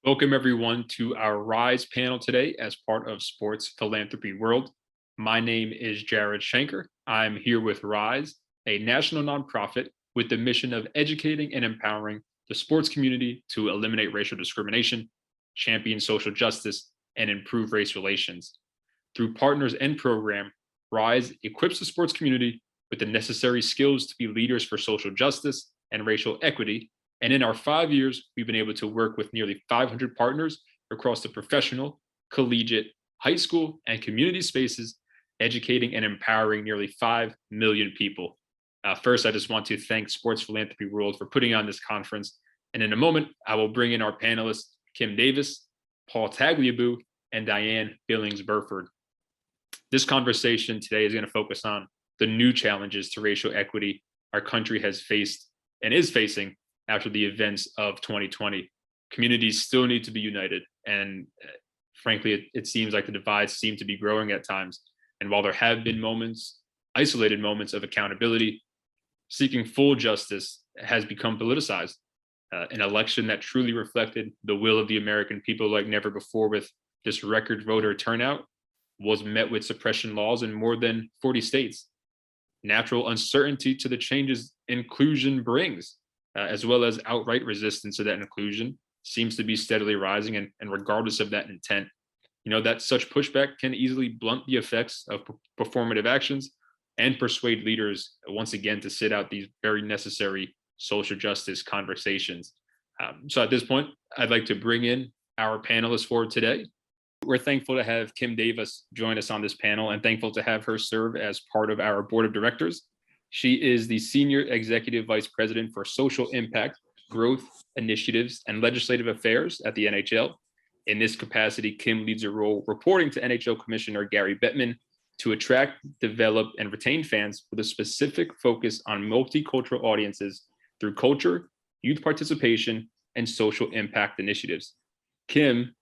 Welcome everyone to our Rise panel today as part of Sports Philanthropy World. My name is Jared Schenker. I'm here with Rise, a national nonprofit with the mission of educating and empowering the sports community to eliminate racial discrimination, champion social justice, and improve race relations. Through partners and program, Rise equips the sports community with the necessary skills to be leaders for social justice and racial equity. And in our 5 years, we've been able to work with nearly 500 partners across the professional, collegiate, high school, and community spaces, educating and empowering nearly 5 million people. First, I just want to thank Sports Philanthropy World for putting on this conference. And in a moment, I will bring in our panelists, Kim Davis, Paul Tagliabue, and Diahann Billings-Burford. This conversation today is going to focus on the new challenges to racial equity our country has faced and is facing after the events of 2020. Communities still need to be united. And frankly, it seems like the divides seem to be growing at times. And while there have been moments, isolated moments of accountability, seeking full justice has become politicized. An election that truly reflected the will of the American people like never before with this record voter turnout was met with suppression laws in more than 40 states. Natural uncertainty to the changes inclusion brings, as well as outright resistance to that inclusion, seems to be steadily rising. And regardless of that intent, that such pushback can easily blunt the effects of performative actions and persuade leaders once again to sit out these very necessary social justice conversations. So at this point, I'd like to bring in our panelists for today. We're thankful to have Kim Davis join us on this panel and thankful to have her serve as part of our board of directors. She is the Senior Executive Vice President for Social Impact, Growth Initiatives, and Legislative Affairs at the NHL. In this capacity, Kim leads a role reporting to NHL Commissioner Gary Bettman to attract, develop, and retain fans with a specific focus on multicultural audiences through culture, youth participation, and social impact initiatives. Kim,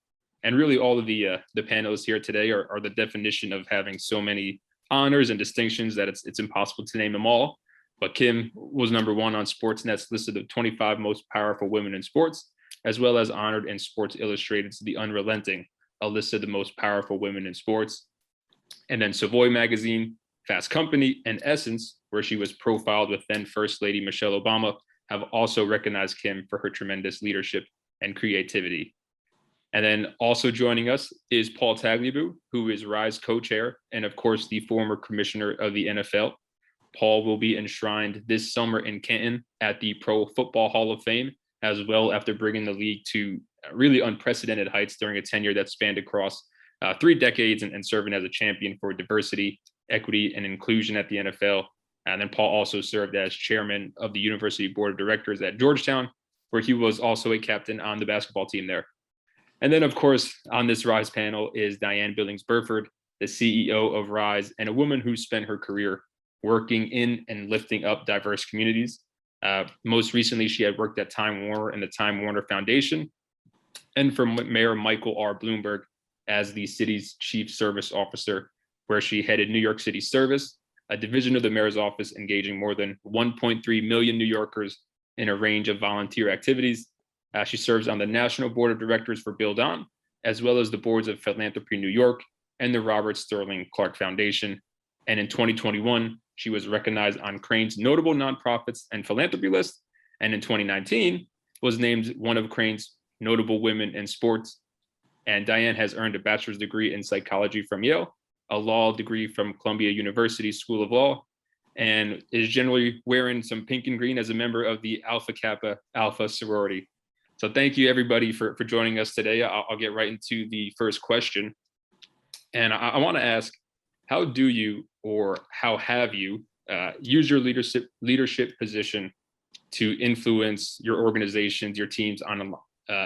and really all of the panelists here today are the definition of having so many honors and distinctions that it's impossible to name them all. But Kim was number one on Sportsnet's list of the 25 most powerful women in sports, as well as honored in Sports Illustrated's The Unrelenting, a list of the most powerful women in sports. And then Savoy Magazine, Fast Company, and Essence, where she was profiled with then First Lady Michelle Obama, have also recognized Kim for her tremendous leadership and creativity. And then also joining us is Paul Tagliabue, who is Rise co-chair and of course the former commissioner of the NFL. Paul will be enshrined this summer in Canton at the Pro Football Hall of Fame, as well after bringing the league to really unprecedented heights during a tenure that spanned across 3 decades and serving as a champion for diversity, equity, and inclusion at the NFL. And then Paul also served as chairman of the University Board of Directors at Georgetown, where he was also a captain on the basketball team there. And then, of course, on this Rise panel is Diahann Billings-Burford, the CEO of Rise, and a woman who spent her career working in and lifting up diverse communities. Most recently, she had worked at Time Warner and the Time Warner Foundation, and for Mayor Michael R. Bloomberg as the city's chief service officer, where she headed New York City Service, a division of the mayor's office engaging more than 1.3 million New Yorkers in a range of volunteer activities. She serves on the National Board of Directors for Build On, as well as the boards of Philanthropy New York and the Robert Sterling Clark Foundation. And in 2021, she was recognized on Crane's notable nonprofits and philanthropy list. And in 2019, was named one of Crane's notable women in sports. And Diahann has earned a bachelor's degree in psychology from Yale, a law degree from Columbia University School of Law, and is generally wearing some pink and green as a member of the Alpha Kappa Alpha sorority. So thank you everybody for joining us today. I'll get right into the first question. And I want to ask, how do you, or how have you used your leadership position to influence your organizations, your teams on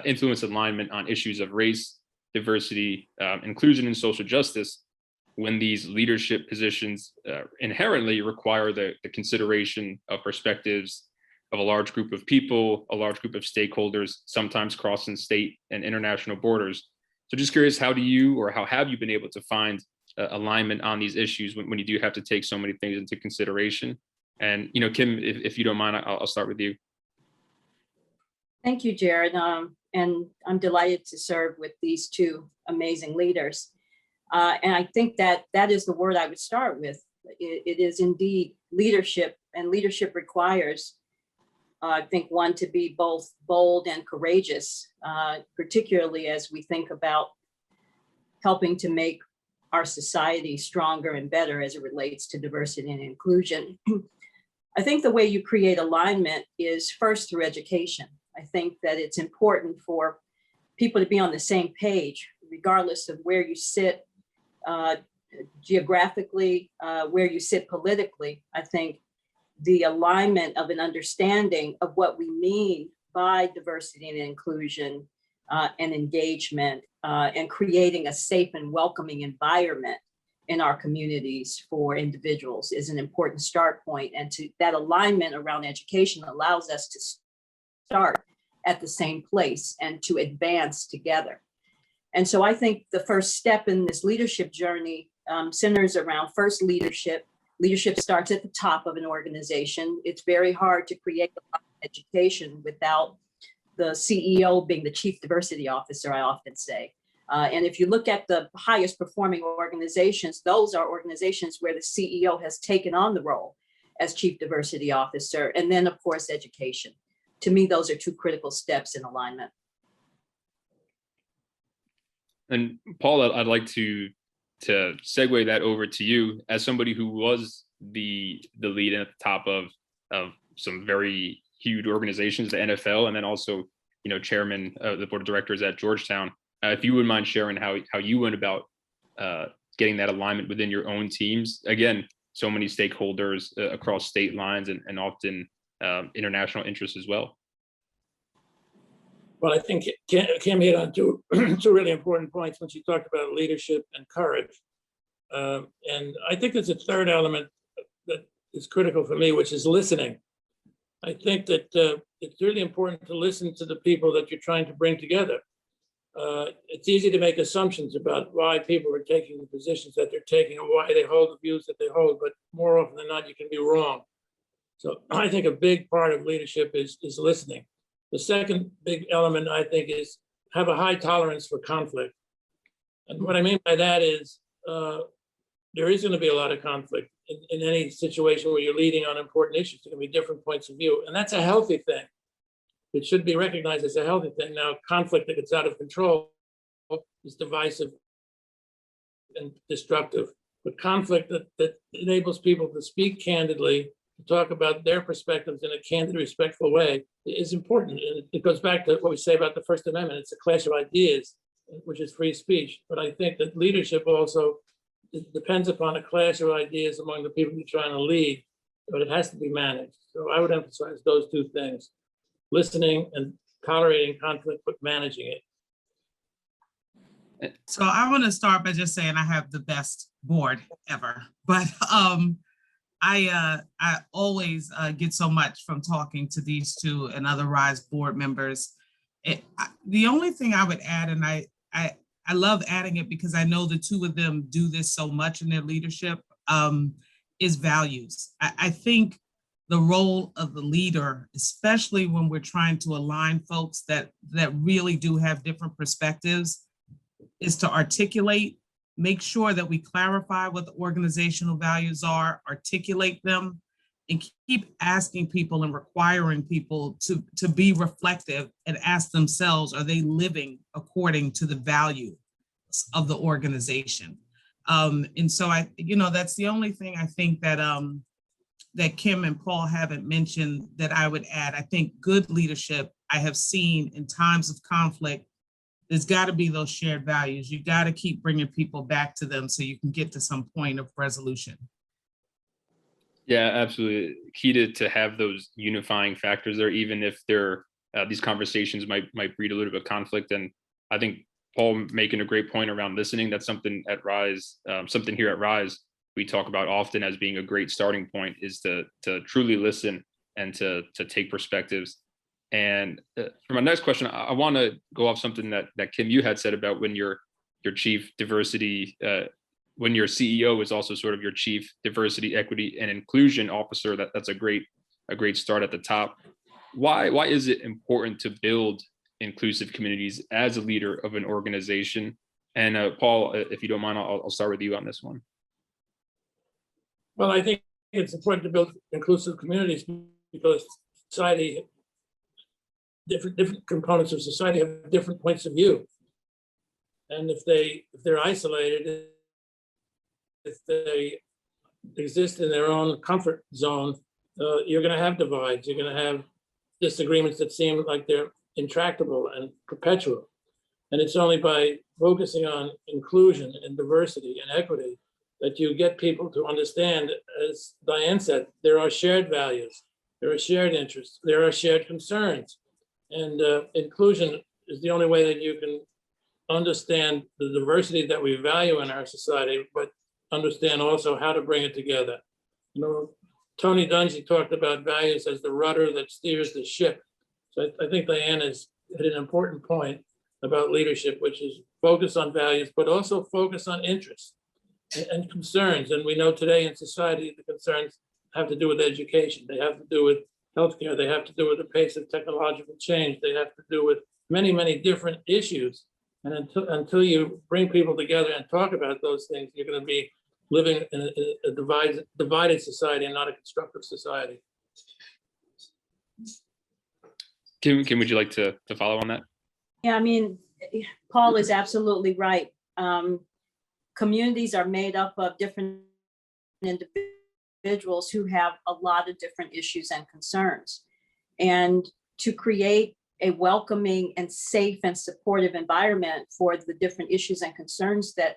influence alignment on issues of race, diversity, inclusion, and social justice, when these leadership positions inherently require the consideration of perspectives of a large group of people, a large group of stakeholders, sometimes crossing state and international borders. So just curious, how do you, or how have you been able to find alignment on these issues when you do have to take so many things into consideration? And, Kim, if you don't mind, I'll start with you. Thank you, Jared. And I'm delighted to serve with these two amazing leaders. And I think that that is the word I would start with. It is indeed leadership, and leadership requires, I think, one, to be both bold and courageous, particularly as we think about helping to make our society stronger and better as it relates to diversity and inclusion. I think the way you create alignment is first through education. I think that it's important for people to be on the same page, regardless of where you sit geographically, where you sit politically. I think the alignment of an understanding of what we mean by diversity and inclusion and engagement and creating a safe and welcoming environment in our communities for individuals is an important start point. And that alignment around education allows us to start at the same place and to advance together. And so I think the first step in this leadership journey centers around first leadership. Leadership starts at the top of an organization. It's very hard to create education without the CEO being the chief diversity officer, I often say. And if you look at the highest performing organizations, those are organizations where the CEO has taken on the role as chief diversity officer. And then, of course, education. To me, those are two critical steps in alignment. And Paul, I'd like to segue that over to you as somebody who was the lead at the top of some very huge organizations, the NFL, and then also, chairman of the board of directors at Georgetown. If you wouldn't mind sharing how you went about getting that alignment within your own teams. Again, so many stakeholders across state lines and often international interests as well. Well, I think Kim hit on two really important points when she talked about leadership and courage. And I think there's a third element that is critical for me, which is listening. I think that it's really important to listen to the people that you're trying to bring together. It's easy to make assumptions about why people are taking the positions that they're taking or why they hold the views that they hold, but more often than not, you can be wrong. So I think a big part of leadership is listening. The second big element, I think, is have a high tolerance for conflict. And what I mean by that is there is going to be a lot of conflict in any situation where you're leading on important issues. There can be different points of view, and that's a healthy thing. It should be recognized as a healthy thing. Now, conflict that gets out of control is divisive and destructive. But conflict that enables people to speak candidly, to talk about their perspectives in a candid, respectful way is important. And it goes back to what we say about the First Amendment. It's a clash of ideas, which is free speech. But I think that leadership also depends upon a clash of ideas among the people you're trying to lead, but it has to be managed. So I would emphasize those two things: listening and tolerating conflict, but managing it. So I want to start by just saying I have the best board ever, but I always get so much from talking to these two and other RISE board members. The only thing I would add, and I love adding it because I know the two of them do this so much in their leadership, is values. I think the role of the leader, especially when we're trying to align folks that really do have different perspectives, is to articulate, make sure that we clarify what the organizational values are, articulate them, and keep asking people and requiring people to be reflective and ask themselves, are they living according to the values of the organization? And so that's the only thing I think that that Kim and Paul haven't mentioned that I would add. I think good leadership I have seen in times of conflict, there's got to be those shared values. You got to keep bringing people back to them so you can get to some point of resolution. Yeah, absolutely. Key to have those unifying factors there, even if these conversations might breed a little bit of conflict. And I think Paul making a great point around listening. That's something at RISE, something here at RISE we talk about often as being a great starting point, is to truly listen and to take perspectives. And for my next question, I want to go off something that Kim, you had said about when your chief diversity, when your CEO is also sort of your chief diversity, equity, and inclusion officer. That's a great start at the top. why is it important to build inclusive communities as a leader of an organization? And Paul, if you don't mind, I'll start with you on this one. Well, I think it's important to build inclusive communities because society, different components of society have different points of view. And if they're isolated, if they exist in their own comfort zone, you're going to have divides. You're going to have disagreements that seem like they're intractable and perpetual. And it's only by focusing on inclusion and diversity and equity that you get people to understand, as Diahann said, there are shared values, there are shared interests, there are shared concerns. And inclusion is the only way that you can understand the diversity that we value in our society, but understand also how to bring it together. You know, Tony Dungy talked about values as the rudder that steers the ship. So I think Diahann has hit an important point about leadership, which is focus on values, but also focus on interests and concerns. And we know today in society, the concerns have to do with education. They have to do with healthcare. They have to do with the pace of technological change. They have to do with many, many different issues. And until you bring people together and talk about those things, you're going to be living in a divided society and not a constructive society. Kim, would you like to follow on that? Yeah, I mean, Paul is absolutely right. Communities are made up of different individuals who have a lot of different issues and concerns. And to create a welcoming and safe and supportive environment for the different issues and concerns that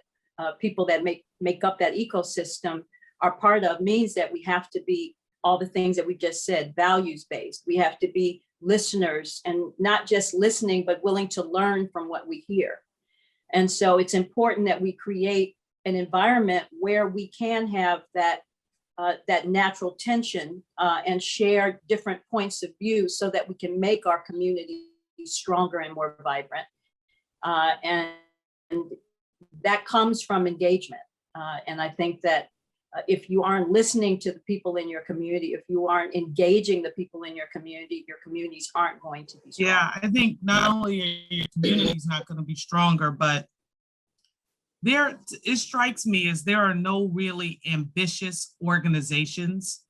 people that make up that ecosystem are part of means that we have to be all the things that we just said, values-based. We have to be listeners, and not just listening, but willing to learn from what we hear. And so it's important that we create an environment where we can have that natural tension and share different points of view so that we can make our community stronger and more vibrant. And that comes from engagement. And I think that if you aren't listening to the people in your community, if you aren't engaging the people in your communities aren't going to be strong. Yeah, I think not only are your communities not going to be stronger, but it strikes me as there are no really ambitious organizations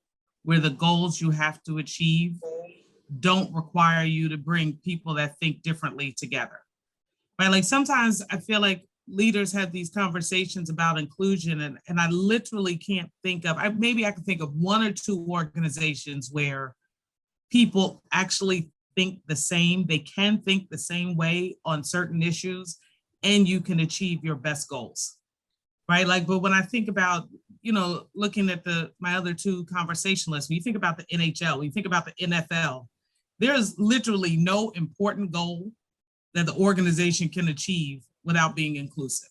where the goals you have to achieve don't require you to bring people that think differently together. Right? Like sometimes I feel like leaders have these conversations about inclusion, and I literally can't think of, maybe I can think of one or two organizations where people actually think the same, they can think the same way on certain issues, and you can achieve your best goals, right? Like, but when I think about, looking at my other two conversationalists, when you think about the NHL, when you think about the NFL, there's literally no important goal that the organization can achieve without being inclusive,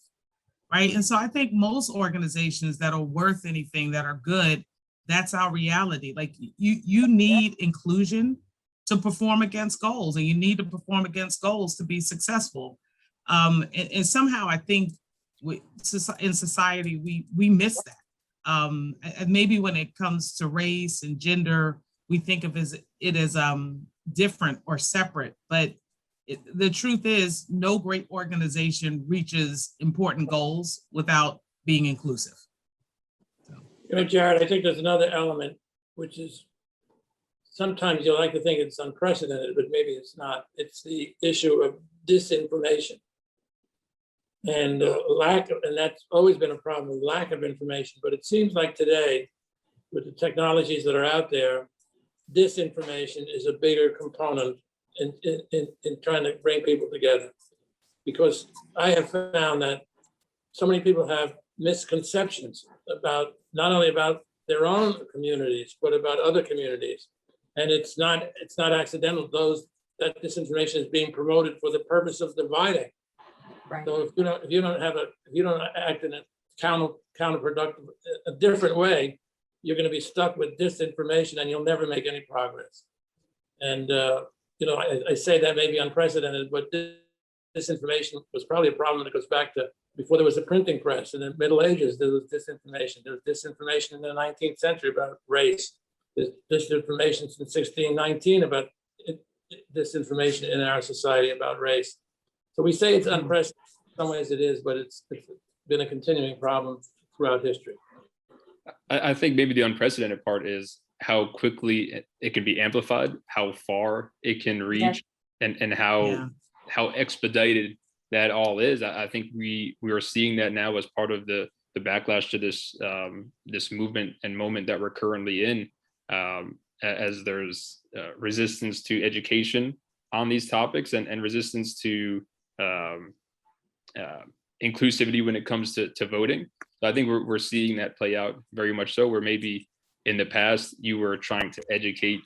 right? And so I think most organizations that are worth anything, that are good, that's our reality. Like you need inclusion to perform against goals, and you need to perform against goals to be successful. And somehow I think in society, we miss that. And maybe when it comes to race and gender, we think of it as different or separate, but the truth is no great organization reaches important goals without being inclusive. So. Jared, I think there's another element, which is sometimes you like to think it's unprecedented, but maybe it's not. It's the issue of disinformation and and that's always been a problem, lack of information. But it seems like today, with the technologies that are out there, disinformation is a bigger component in trying to bring people together, because I have found that so many people have misconceptions about not only about their own communities, but about other communities. And it's not accidental. That disinformation is being promoted for the purpose of dividing. Right. So if you don't act in a counterproductive, a different way, you're going to be stuck with disinformation and you'll never make any progress. And I say that may be unprecedented, but disinformation was probably a problem that goes back to before there was a printing press. In the Middle Ages, there was disinformation. There was disinformation in the 19th century about race. There's disinformation since 1619 about disinformation in our society about race. So we say it's unprecedented. In some ways it is, but it's been a continuing problem throughout history. I think maybe the unprecedented part is how quickly it can be amplified, how far it can reach, and how expedited that all is. I think we are seeing that now as part of the backlash to this this movement and moment that we're currently in, as there's resistance to education on these topics and resistance to inclusivity when it comes to voting. So I think we're seeing that play out very much so, where maybe in the past you were trying to educate,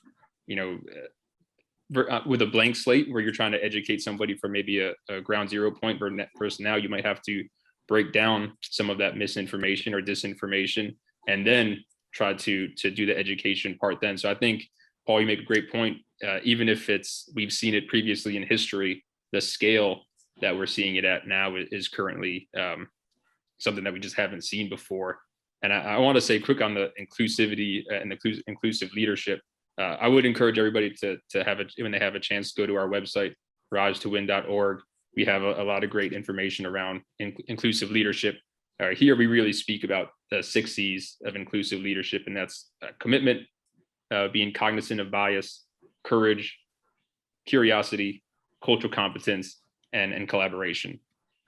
with a blank slate, where you're trying to educate somebody from maybe a ground zero point, versus now you might have to break down some of that misinformation or disinformation and then try to do the education part then. So I think, Paul, you make a great point. Even if we've seen it previously in history, the scale that we're seeing it at now is currently something that we just haven't seen before. And I want to say quick on the inclusivity and inclusive leadership. I would encourage everybody to have it when they have a chance, go to our website, risetowin.org. We have a lot of great information around inclusive leadership. Here we really speak about the 6 C's of inclusive leadership, and that's commitment, being cognizant of bias, courage, curiosity, cultural competence, and collaboration.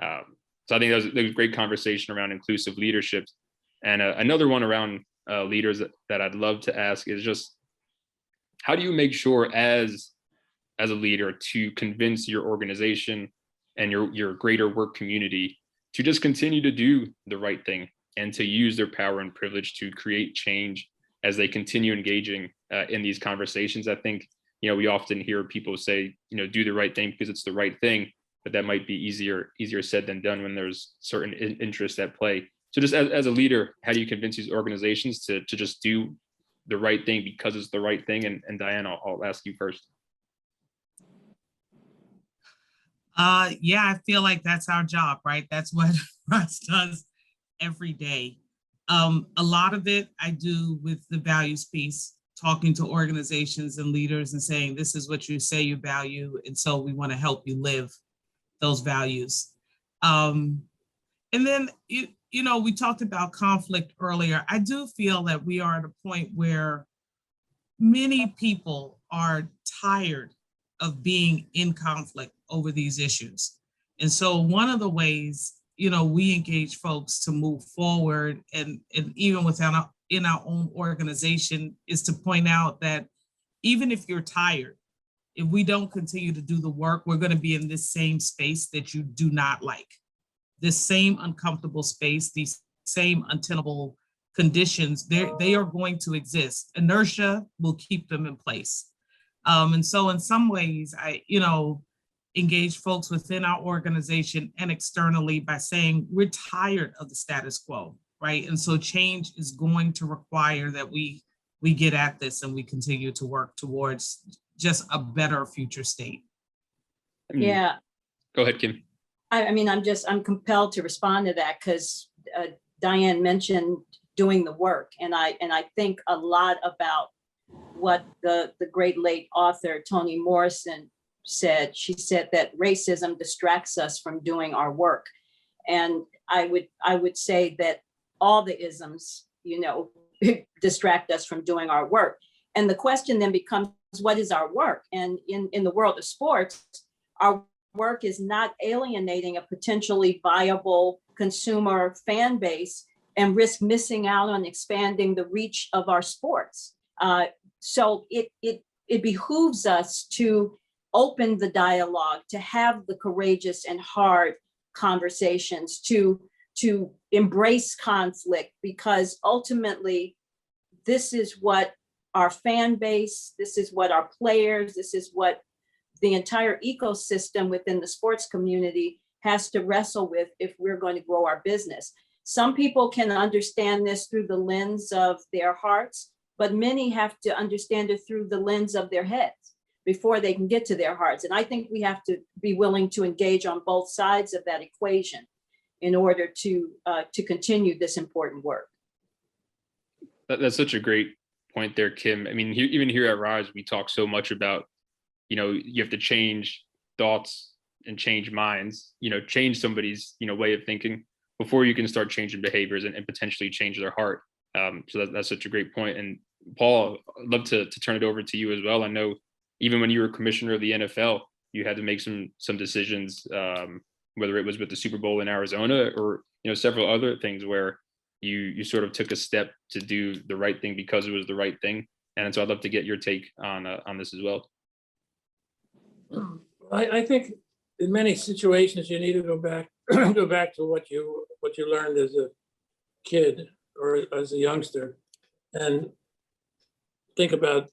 So I think that was a great conversation around inclusive leadership. And another one around leaders that I'd love to ask is just, how do you make sure as a leader to convince your organization and your greater work community to just continue to do the right thing and to use their power and privilege to create change as they continue engaging in these conversations? I think, we often hear people say, do the right thing because it's the right thing, but that might be easier said than done when there's certain interests at play. So just as a leader, how do you convince these organizations to just do the right thing because it's the right thing? And Diahann, I'll ask you first. I feel like that's our job, right? That's what Russ does every day. A lot of it I do with the values piece, talking to organizations and leaders and saying, this is what you say you value, and so we want to help you live those values. And then, we talked about conflict earlier. I do feel that we are at a point where many people are tired of being in conflict over these issues. And so one of the ways, we engage folks to move forward, and even in our own organization, is to point out that even if you're tired, if we don't continue to do the work, we're going to be in this same space that you do not like. This same uncomfortable space, these same untenable conditions, they are going to exist. Inertia will keep them in place. And so in some ways, I, engage folks within our organization and externally by saying we're tired of the status quo, right? And so change is going to require that we get at this and we continue to work towards just a better future state. Yeah. Go ahead, Kim. I'm compelled to respond to that because Diahann mentioned doing the work. And I think a lot about what the great late author, Toni Morrison, said. She said that racism distracts us from doing our work. And I would say that all the isms, distract us from doing our work. And the question then becomes, what is our work? And in the world of sports, our work is not alienating a potentially viable consumer fan base and risk missing out on expanding the reach of our sports. So it behooves us to open the dialogue, to have the courageous and hard conversations, to embrace conflict, because ultimately this is what our fan base, this is what our players, this is what the entire ecosystem within the sports community has to wrestle with if we're going to grow our business. Some people can understand this through the lens of their hearts, but many have to understand it through the lens of their heads before they can get to their hearts. And I think we have to be willing to engage on both sides of that equation in order to continue this important work. That's such a great point there, Kim. I mean, even here at Rise, we talk so much about you have to change thoughts and change minds, change somebody's, way of thinking before you can start changing behaviors and potentially change their heart. So that's such a great point. And Paul, I'd love to turn it over to you as well. I know even when you were commissioner of the NFL, you had to make some decisions, whether it was with the Super Bowl in Arizona or, several other things where you sort of took a step to do the right thing because it was the right thing. And so I'd love to get your take on this as well. I think in many situations you need to go back to what you learned as a kid or as a youngster, and think about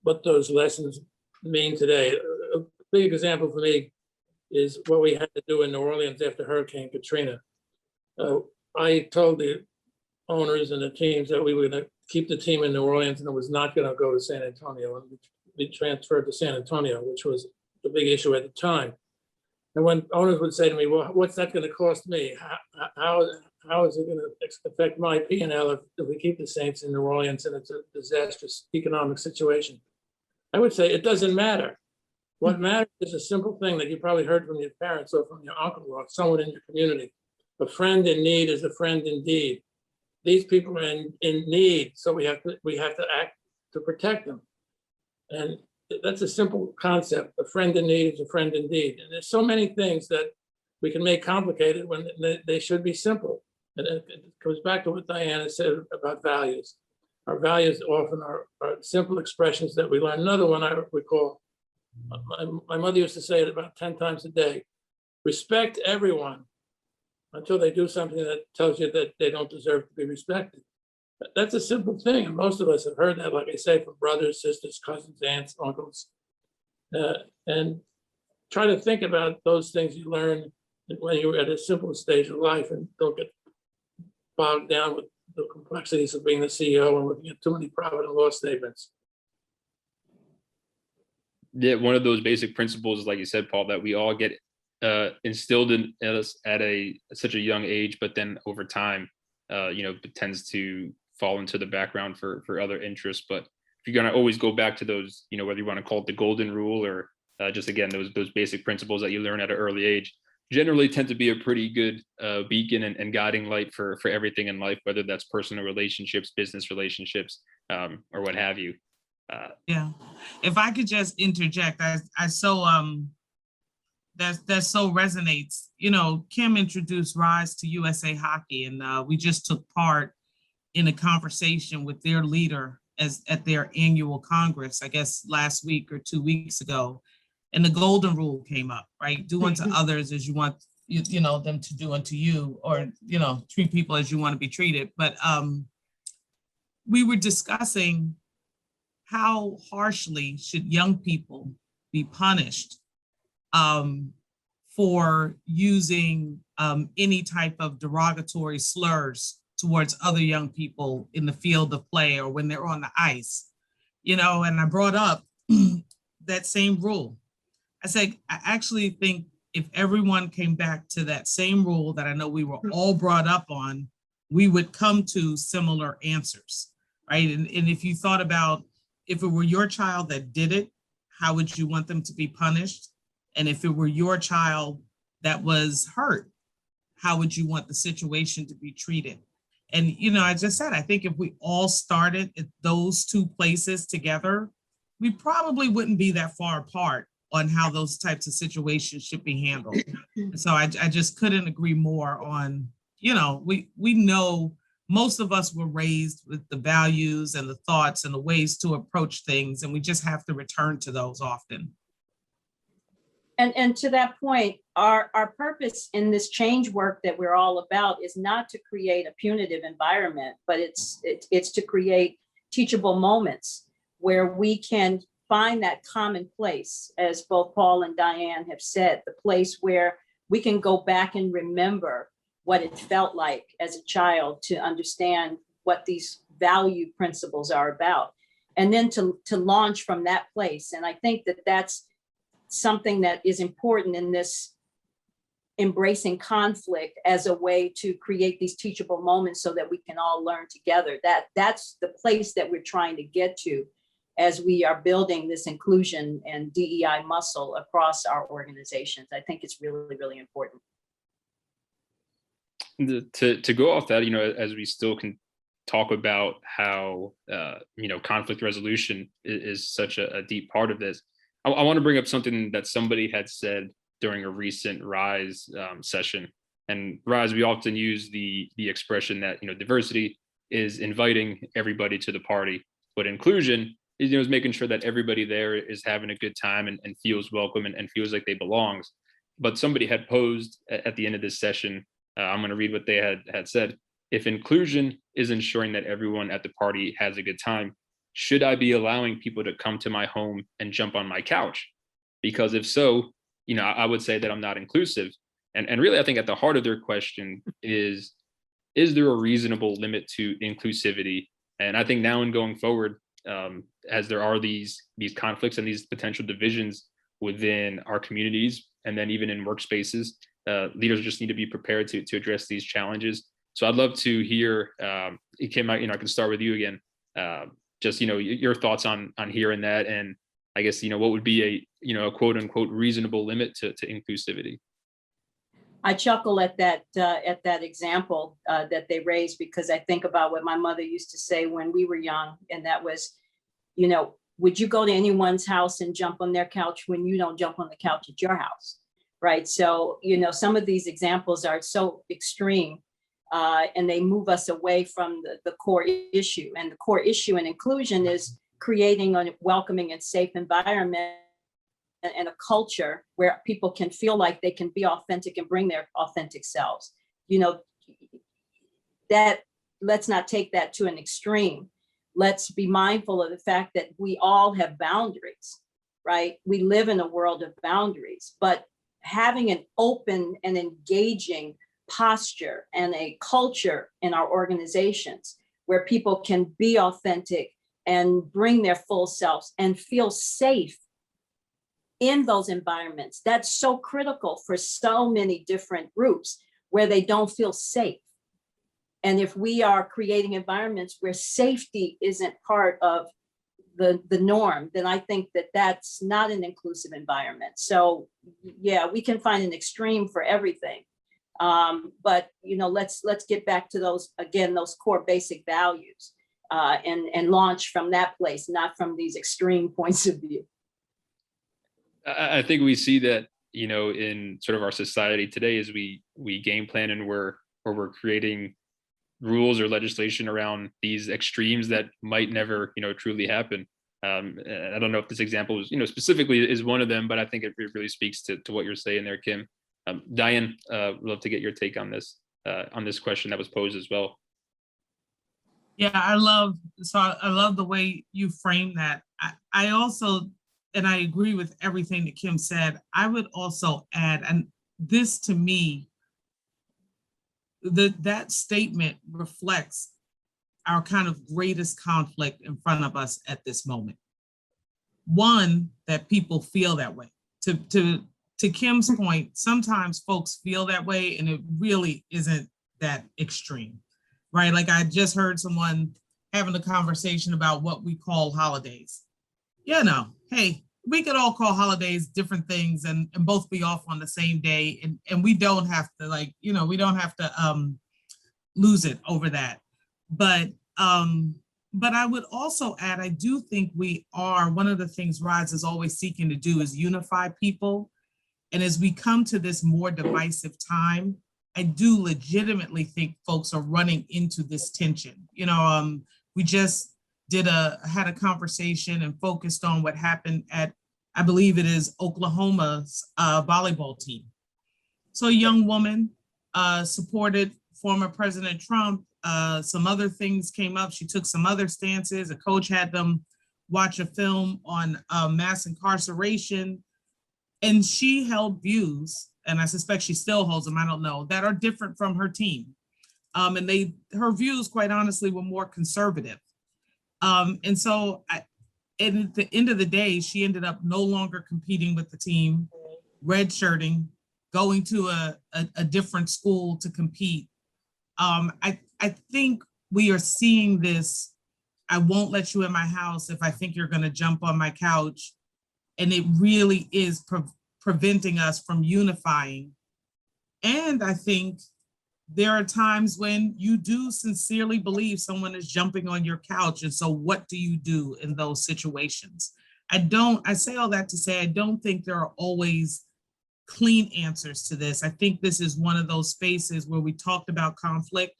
what those lessons mean today. A big example for me is what we had to do in New Orleans after Hurricane Katrina. I told the owners and the teams that we were going to keep the team in New Orleans and it was not going to go to San Antonio, and we transferred to San Antonio, which was the big issue at the time. And when owners would say to me, well, what's that going to cost me? How is it going to affect my P&L if we keep the Saints in New Orleans and it's a disastrous economic situation? I would say it doesn't matter. What matters is a simple thing that you probably heard from your parents or from your uncle or someone in your community. A friend in need is a friend indeed. These people are in need, so we have to act to protect them. And that's a simple concept. A friend in need is a friend indeed. And there's so many things that we can make complicated when they should be simple. And it goes back to what Diahann said about values. Our values often are simple expressions that we learn. Another one I recall, my mother used to say it about 10 times a day: respect everyone until they do something that tells you that they don't deserve to be respected. That's a simple thing, and most of us have heard that, like I say, from brothers, sisters, cousins, aunts, uncles. And try to think about those things you learn when you're at a simple stage of life, and don't get bogged down with the complexities of being the CEO and looking at too many profit and loss statements. Yeah, one of those basic principles, like you said, Paul, that we all get instilled in us at such a young age, but then over time, it tends to fall into the background for other interests. But if you're gonna always go back to those, whether you want to call it the golden rule or just again those basic principles that you learn at an early age, generally tend to be a pretty good beacon and guiding light for everything in life, whether that's personal relationships, business relationships, or what have you. Yeah, if I could just interject, I so that so resonates. Kim introduced Rise to USA Hockey, and we just took part in a conversation with their leader at their annual Congress, I guess last week or 2 weeks ago. And the golden rule came up, right? Do unto others as you want them to do unto you, or treat people as you want to be treated. But we were discussing how harshly should young people be punished for using any type of derogatory slurs towards other young people in the field of play or when they're on the ice, and I brought up that same rule. I said, I actually think if everyone came back to that same rule that I know we were all brought up on, we would come to similar answers, right? And if you thought about, if it were your child that did it, how would you want them to be punished? And if it were your child that was hurt, how would you want the situation to be treated? And, I just said, I think if we all started at those two places together, we probably wouldn't be that far apart on how those types of situations should be handled. And so I just couldn't agree more on, we know most of us were raised with the values and the thoughts and the ways to approach things, and we just have to return to those often. And to that point, our purpose in this change work that we're all about is not to create a punitive environment, but it's to create teachable moments where we can find that common place, as both Paul and Diahann have said, the place where we can go back and remember what it felt like as a child to understand what these value principles are about, and then to launch from that place. And I think that that's something that is important in this embracing conflict as a way to create these teachable moments so that we can all learn together. That's the place that we're trying to get to. as we are building this inclusion and DEI muscle across our organizations. I think it's really, really important. To go off that, as we still can talk about how, conflict resolution is such a deep part of this, I want to bring up something that somebody had said during a recent RISE session. And RISE, we often use the expression that, diversity is inviting everybody to the party, but inclusion is making sure that everybody there is having a good time and feels welcome and feels like they belong. But somebody had posed at the end of this session, I'm going to read what they had said. If inclusion is ensuring that everyone at the party has a good time, should I be allowing people to come to my home and jump on my couch? Because if so, I would say that I'm not inclusive. And really, I think at the heart of their question is there a reasonable limit to inclusivity? And I think now and going forward, as there are these conflicts and these potential divisions within our communities, and then even in workspaces, leaders just need to be prepared to address these challenges. So I'd love to hear, Kim, I can start with you again. Just, your thoughts on hearing that, and I guess, what would be a quote unquote reasonable limit to inclusivity? I chuckle at that example that they raised, because I think about what my mother used to say when we were young, and that was, would you go to anyone's house and jump on their couch when you don't jump on the couch at your house, right? So, some of these examples are so extreme, and they move us away from the core issue. And the core issue in inclusion is creating a welcoming and safe environment and a culture where people can feel like they can be authentic and bring their authentic selves. That, let's not take that to an extreme. Let's be mindful of the fact that we all have boundaries, right? We live in a world of boundaries, but having an open and engaging posture and a culture in our organizations where people can be authentic and bring their full selves and feel safe in those environments. That's so critical for so many different groups where they don't feel safe. And if we are creating environments where safety isn't part of the norm, then I think that that's not an inclusive environment. So yeah, we can find an extreme for everything. But let's get back to those core basic values, and launch from that place, not from these extreme points of view. I think we see that, in sort of our society today, as we game plan and we're creating rules or legislation around these extremes that might never, truly happen. I don't know if this example is, specifically is one of them, but I think it really speaks to what you're saying there, Kim. Diahann, would love to get your take on this question that was posed as well. Yeah, I love the way you frame that. I also, and I agree with everything that Kim said. I would also add, and this to me, that statement reflects our kind of greatest conflict in front of us at this moment. One, that people feel that way. To Kim's point, sometimes folks feel that way and it really isn't that extreme, right? Like I just heard someone having a conversation about what we call holidays. Hey, we could all call holidays different things and both be off on the same day. And we don't have to we don't have to lose it over that. But I would also add, I do think one of the things RISE is always seeking to do is unify people. And as we come to this more divisive time, I do legitimately think folks are running into this tension. We just had a conversation and focused on what happened at, I believe it is Oklahoma's volleyball team. So a young woman supported former President Trump. Some other things came up. She took some other stances. A coach had them watch a film on mass incarceration. And she held views, and I suspect she still holds them, I don't know, that are different from her team. And her views, quite honestly, were more conservative. And so at the end of the day, she ended up no longer competing with the team, redshirting, going to a different school to compete. I think we are seeing this. I won't let you in my house if I think you're going to jump on my couch. And it really is preventing us from unifying. And I think there are times when you do sincerely believe someone is jumping on your couch. And so what do you do in those situations? I say all that to say, I don't think there are always clean answers to this. I think this is one of those spaces where we talked about conflict,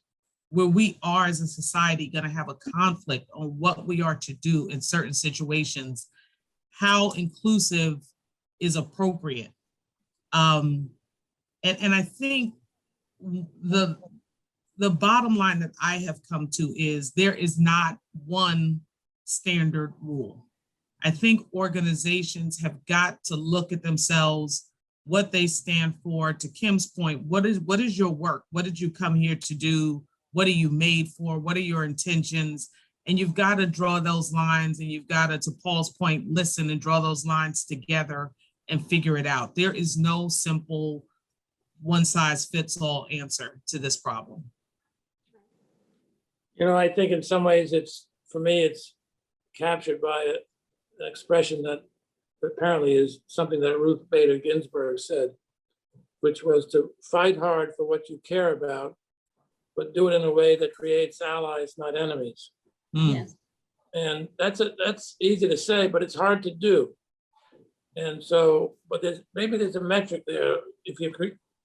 where we are as a society going to have a conflict on what we are to do in certain situations, how inclusive is appropriate. And I think the bottom line that I have come to is there is not one standard rule. I think organizations have got to look at themselves, what they stand for. To Kim's point, what is your work? What did you come here to do? What are you made for? What are your intentions? And you've got to draw those lines, and you've got to Paul's point, listen and draw those lines together and figure it out. There is no simple one size fits all answer to this problem. You know, I think in some ways for me, it's captured by an expression that apparently is something that Ruth Bader Ginsburg said, which was to fight hard for what you care about, but do it in a way that creates allies, not enemies. Yes. And that's easy to say, but it's hard to do. And so, but maybe there's a metric there.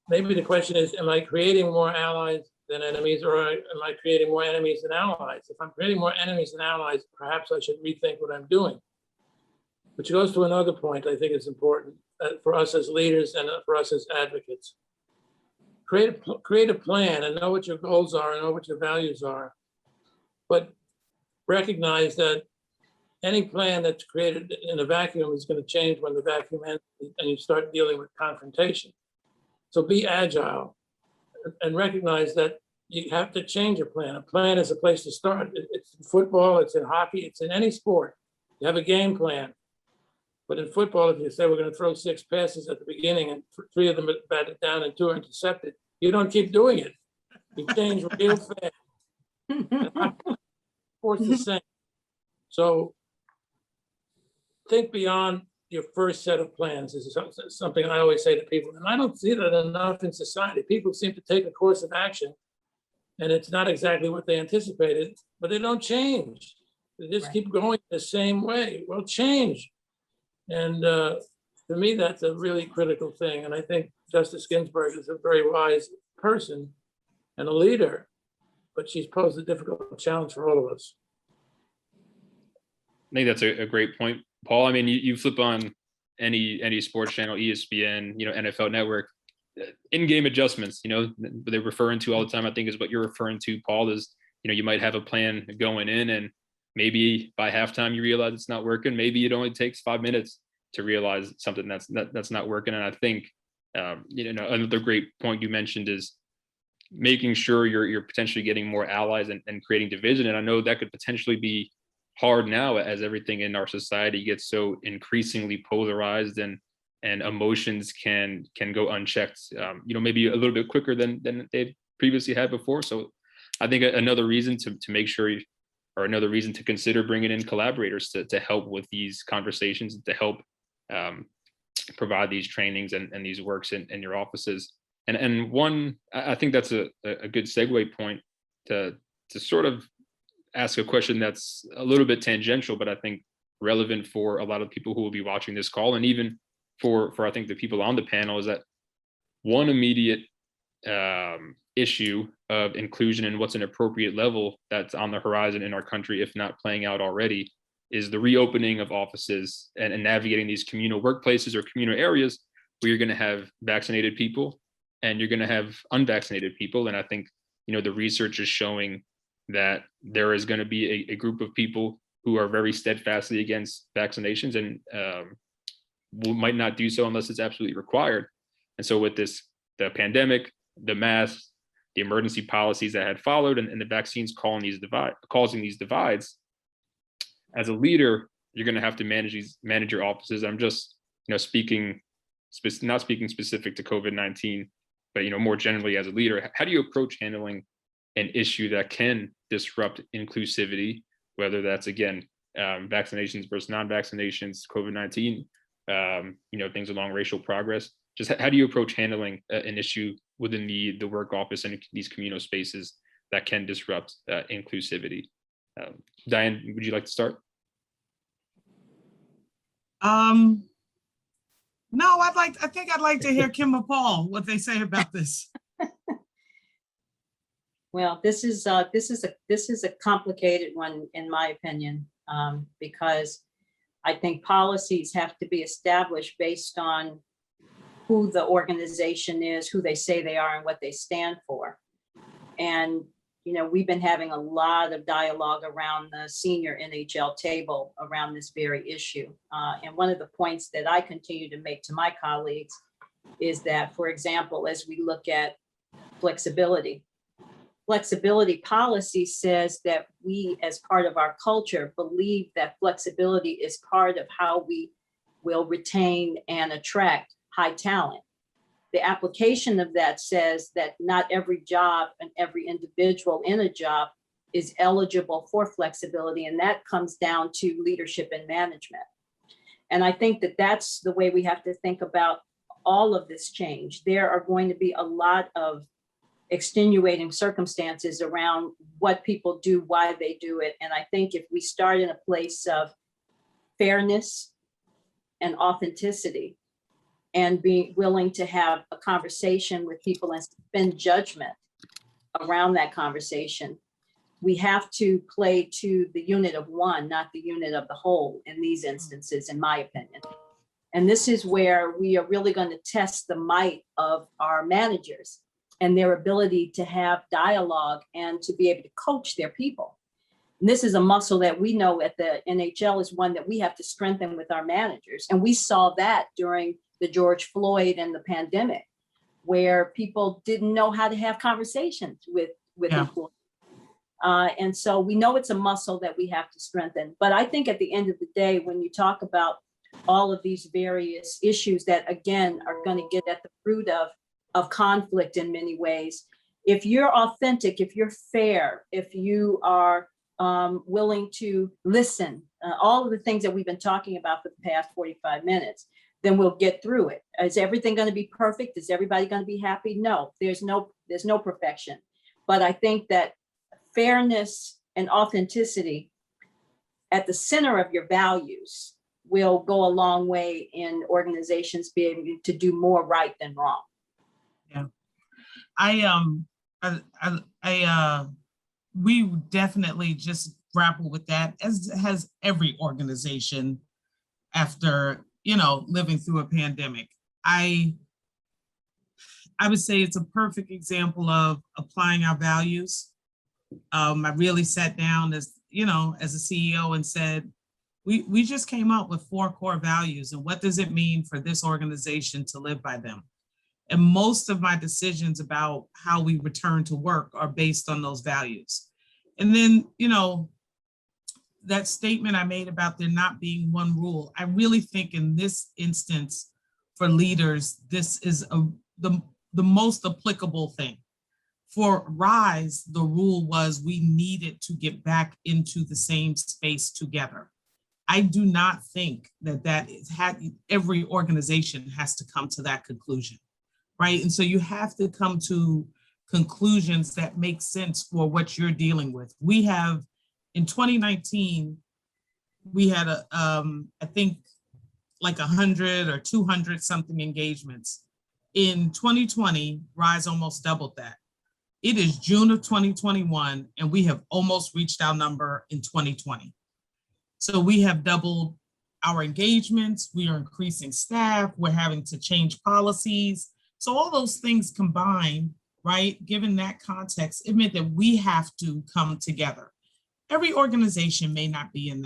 Maybe the question is, am I creating more allies than enemies, or am I creating more enemies than allies? If I'm creating more enemies than allies, perhaps I should rethink what I'm doing. Which goes to another point I think is important for us as leaders and for us as advocates. Create a plan and know what your goals are and know what your values are. But recognize that any plan that's created in a vacuum is going to change when the vacuum ends and you start dealing with confrontation. So be agile and recognize that you have to change your plan. A plan is a place to start. It's in football, it's in hockey, it's in any sport. You have a game plan. But in football, if you say we're going to throw 6 passes at the beginning and 3 of them are batted down and 2 are intercepted, you don't keep doing it. You change real fast. Sports the same. So think beyond your first set of plans. This is something I always say to people, and I don't see that enough in society. People seem to take a course of action, and it's not exactly what they anticipated, but they don't change. They just keep going the same way. Well, change. And to me, that's a really critical thing. And I think Justice Ginsburg is a very wise person and a leader, but she's posed a difficult challenge for all of us. I think that's a great point, Paul. I mean, you flip on any sports channel, ESPN, NFL Network, in-game adjustments, they're referring to all the time, I think is what you're referring to, Paul, is, you might have a plan going in, and maybe by halftime you realize it's not working. Maybe it only takes 5 minutes to realize something that's not working. And I think, another great point you mentioned is making sure you're potentially getting more allies and creating division. And I know that could potentially be hard now as everything in our society gets so increasingly polarized and emotions can go unchecked, maybe a little bit quicker than they previously had before. So I think another reason to make sure or another reason to consider bringing in collaborators to help with these conversations, to help provide these trainings and these works in your offices. And one, I think that's a good segue point to sort of ask a question that's a little bit tangential, but I think relevant for a lot of people who will be watching this call, and even for I think the people on the panel, is that one immediate issue of inclusion and what's an appropriate level that's on the horizon in our country, if not playing out already, is the reopening of offices and navigating these communal workplaces or communal areas where you're going to have vaccinated people and you're going to have unvaccinated people. And I think, the research is showing that there is going to be a group of people who are very steadfastly against vaccinations and might not do so unless it's absolutely required. And so with the pandemic, the masks, the emergency policies that had followed, and the vaccines causing these divides, as a leader, you're going to have to manage your offices. I'm just, not speaking specific to COVID-19, but more generally as a leader, how do you approach handling an issue that can disrupt inclusivity whether that's, again, vaccinations versus non-vaccinations, COVID-19, things along racial progress. Just how do you approach handling an issue within the work office and these communal spaces that can disrupt inclusivity? Diahann, would you like to start? No, I think I'd like to hear Kim or Paul, what they say about this. Well, this is a complicated one, in my opinion, because I think policies have to be established based on who the organization is, who they say they are, and what they stand for. And we've been having a lot of dialogue around the senior NHL table around this very issue. And one of the points that I continue to make to my colleagues is that, for example, as we look at flexibility policy says that we, as part of our culture, believe that flexibility is part of how we will retain and attract high talent. The application of that says that not every job and every individual in a job is eligible for flexibility, and that comes down to leadership and management. And I think that that's the way we have to think about all of this change. There are going to be a lot of extenuating circumstances around what people do, why they do it. And I think if we start in a place of fairness and authenticity, and being willing to have a conversation with people and spend judgment around that conversation, we have to play to the unit of one, not the unit of the whole in these instances, in my opinion. And this is where we are really going to test the might of our managers and their ability to have dialogue and to be able to coach their people. And this is a muscle that we know at the NHL is one that we have to strengthen with our managers. And we saw that during the George Floyd and the pandemic, where people didn't know how to have conversations with employees. And so we know it's a muscle that we have to strengthen. But I think at the end of the day, when you talk about all of these various issues that, again, are going to get at the root of conflict in many ways, if you're authentic, if you're fair, if you are willing to listen, all of the things that we've been talking about for the past 45 minutes, then we'll get through it. Is everything going to be perfect? Is everybody going to be happy? No, there's no perfection. But I think that fairness and authenticity at the center of your values will go a long way in organizations being able to do more right than wrong. Yeah, we definitely just grapple with that, as has every organization after living through a pandemic. I would say it's a perfect example of applying our values. I really sat down as a CEO and said, we just came up with 4 core values, and what does it mean for this organization to live by them? And most of my decisions about how we return to work are based on those values. And then, that statement I made about there not being one rule, I really think in this instance for leaders, this is the most applicable thing. For RISE, the rule was we needed to get back into the same space together. I do not think that every organization has to come to that conclusion, right? And so you have to come to conclusions that make sense for what you're dealing with. We have, in 2019, we had I think like 100 or 200 something engagements. In 2020, RISE almost doubled that. It is June of 2021, and we have almost reached our number in 2020. So we have doubled our engagements, we are increasing staff, we're having to change policies. So all those things combined, right, given that context, it meant that we have to come together. Every organization may not be in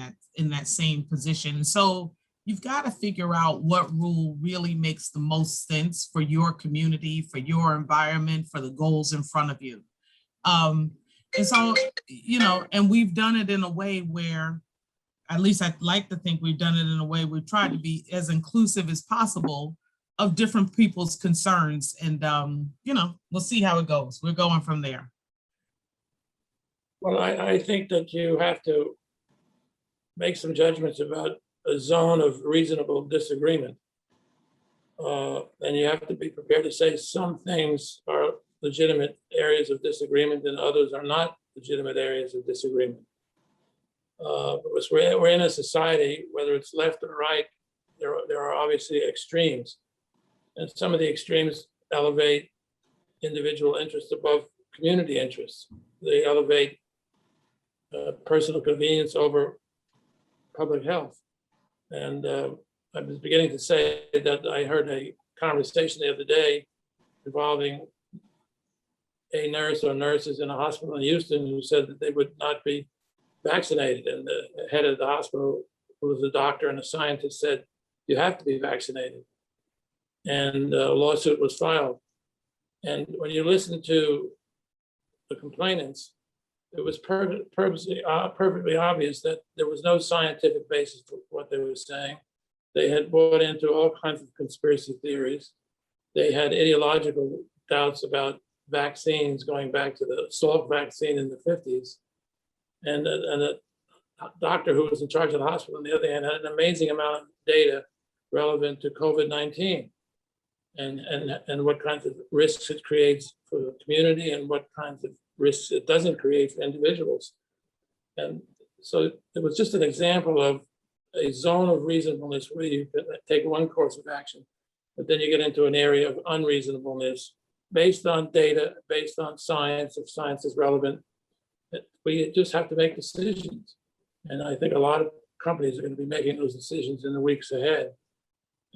that same position. So you've got to figure out what rule really makes the most sense for your community, for your environment, for the goals in front of you. And so, and we've done it in a way where, at least I'd like to think we've done it in a way we've tried to be as inclusive as possible of different people's concerns. And, we'll see how it goes. We're going from there. Well, I think that you have to make some judgments about a zone of reasonable disagreement. And you have to be prepared to say some things are legitimate areas of disagreement and others are not legitimate areas of disagreement. Because we're in a society, whether it's left or right, there are obviously extremes. And some of the extremes elevate individual interests above community interests. They elevate personal convenience over public health. And I was beginning to say that I heard a conversation the other day involving a nurse or nurses in a hospital in Houston who said that they would not be vaccinated. And the head of the hospital, who was a doctor and a scientist, said, you have to be vaccinated. And a lawsuit was filed. And when you listen to the complainants, it was perfectly obvious that there was no scientific basis for what they were saying. They had bought into all kinds of conspiracy theories. They had ideological doubts about vaccines going back to the Salk vaccine in the 50s. And a doctor who was in charge of the hospital, on the other hand, had an amazing amount of data relevant to COVID-19 and what kinds of risks it creates for the community and what kinds of risks it doesn't create for individuals. And so it was just an example of a zone of reasonableness where you can take one course of action, but then you get into an area of unreasonableness based on data, based on science, if science is relevant. We just have to make decisions. And I think a lot of companies are going to be making those decisions in the weeks ahead.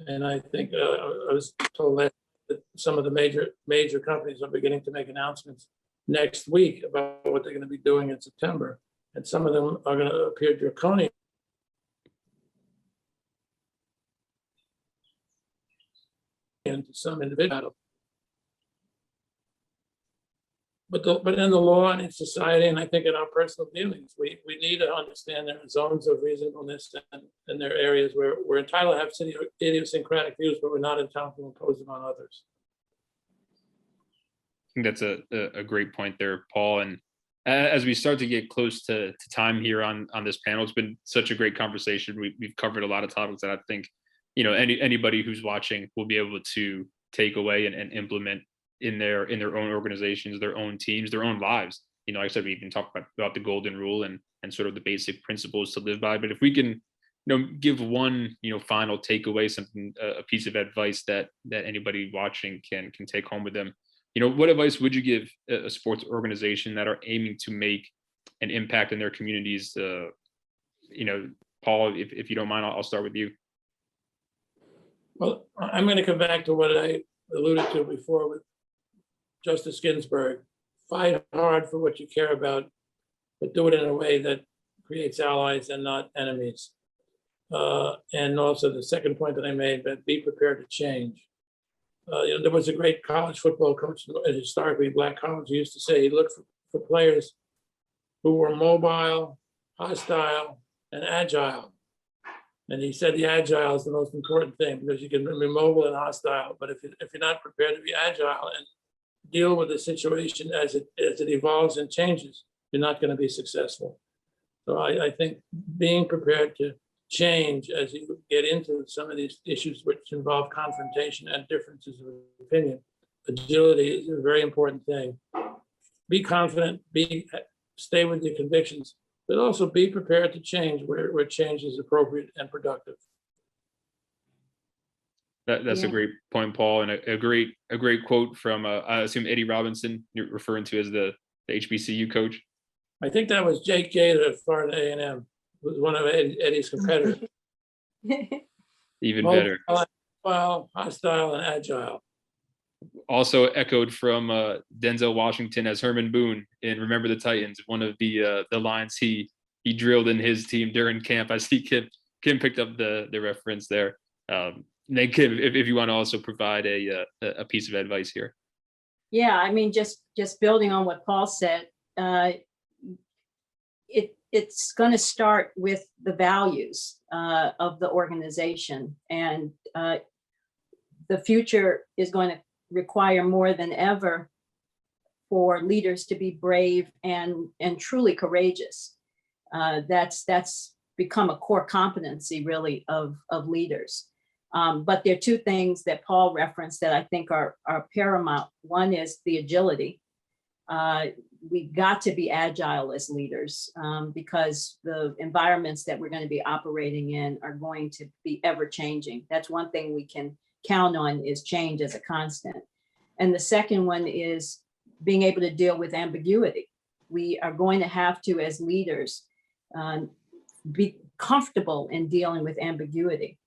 And I think I was told that some of the major companies are beginning to make announcements next week about what they're going to be doing in September. And some of them are going to appear draconian. To some individual. But in the law and in society, and I think in our personal dealings, we need to understand there are zones of reasonableness and there are areas where we're entitled to have idiosyncratic views, but we're not entitled to impose them on others. I think that's a great point there, Paul. And as we start to get close to time here on this panel, it's been such a great conversation. We've covered a lot of topics that I think, you know, anybody who's watching will be able to take away and implement in their own organizations, their own teams, their own lives. You know, like I said, we even talked about the golden rule and sort of the basic principles to live by. But if we can, you know, give one, you know, final takeaway, something, a piece of advice that anybody watching can take home with them, you know, what advice would you give a sports organization that are aiming to make an impact in their communities? You know, Paul, if you don't mind, I'll start with you. Well, I'm going to come back to what I alluded to before with Justice Ginsburg. Fight hard for what you care about, but do it in a way that creates allies and not enemies. And also the second point that I made, that be prepared to change. You know, there was a great college football coach, historically black college, who used to say he looked for players who were mobile, hostile, and agile. And he said the agile is the most important thing because you can be mobile and hostile, but if you're not prepared to be agile and deal with the situation as it evolves and changes, you're not going to be successful. So I think being prepared to change as you get into some of these issues which involve confrontation and differences of opinion, agility is a very important thing. Be confident, stay with your convictions, but also be prepared to change where change is appropriate and productive. That's a great point, Paul, and a great quote from I assume Eddie Robinson, you're referring to as the HBCU coach. I think that was Jake Gator at Florida A&M, was one of Eddie's competitors. Even better. Well, hostile and agile. Also echoed from Denzel Washington as Herman Boone in Remember the Titans, one of the lines he drilled in his team during camp. I see Kim picked up the reference there. Then Kim, if you want to also provide a piece of advice here. Yeah, I mean, just building on what Paul said, it's going to start with the values of the organization, and the future is going to require more than ever for leaders to be brave and truly courageous. That's become a core competency really of leaders. But there are two things that Paul referenced that I think are paramount. One is the agility. We've got to be agile as leaders because the environments that we're going to be operating in are going to be ever changing. That's one thing we can count on, is change as a constant. And the second one is being able to deal with ambiguity. We are going to have to, as leaders, be comfortable in dealing with ambiguity.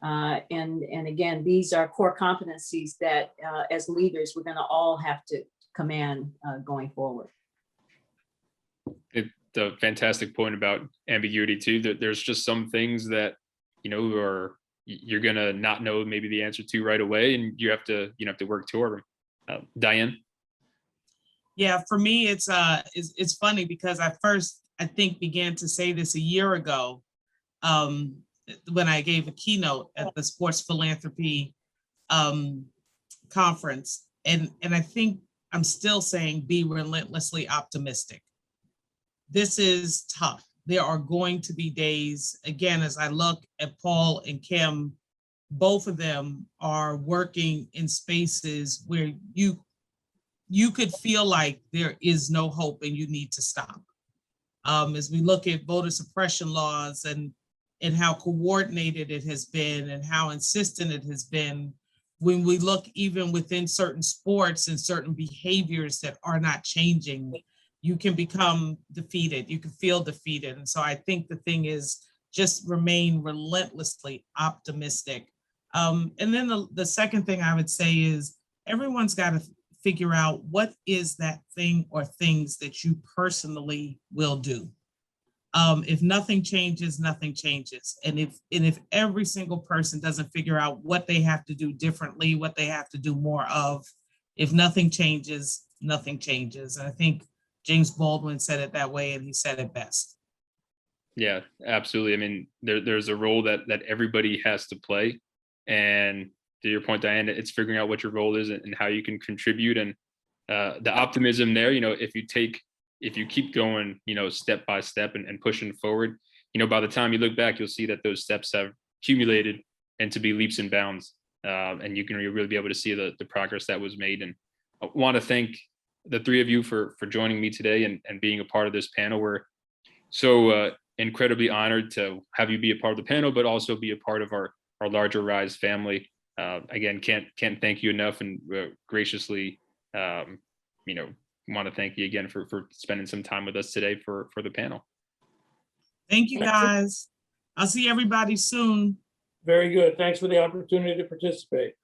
And again, these are core competencies that as leaders, we're going to all have to command going forward. It's a fantastic point about ambiguity too, that there's just some things that, you're going to not know maybe the answer to right away, and you have to work toward them. Diahann? Yeah, for me, it's funny because I first, I think, began to say this a year ago when I gave a keynote at the Sports Philanthropy conference. And I think I'm still saying be relentlessly optimistic. This is tough. There are going to be days, again, as I look at Paul and Kim, both of them are working in spaces where you could feel like there is no hope and you need to stop. As we look at voter suppression laws and how coordinated it has been and how insistent it has been, when we look even within certain sports and certain behaviors that are not changing, you can become defeated. You can feel defeated. And so I think the thing is just remain relentlessly optimistic. And then the second thing I would say is everyone's got to figure out what is that thing or things that you personally will do. If nothing changes, nothing changes. And if every single person doesn't figure out what they have to do differently, what they have to do more of, if nothing changes, nothing changes. And I think James Baldwin said it that way, and he said it best. Yeah, absolutely. I mean, there's a role that everybody has to play. And to your point, Diahann, it's figuring out what your role is and how you can contribute. And the optimism there, if you keep going, step by step and pushing forward, by the time you look back, you'll see that those steps have accumulated and to be leaps and bounds. And you can really be able to see the progress that was made. And I want to thank the three of you for joining me today and being a part of this panel. We're so incredibly honored to have you be a part of the panel, but also be a part of our larger RISE family. Again, can't thank you enough, and graciously, want to thank you again for spending some time with us today for the panel. Thank you, guys. I'll see everybody soon. Very good. Thanks for the opportunity to participate.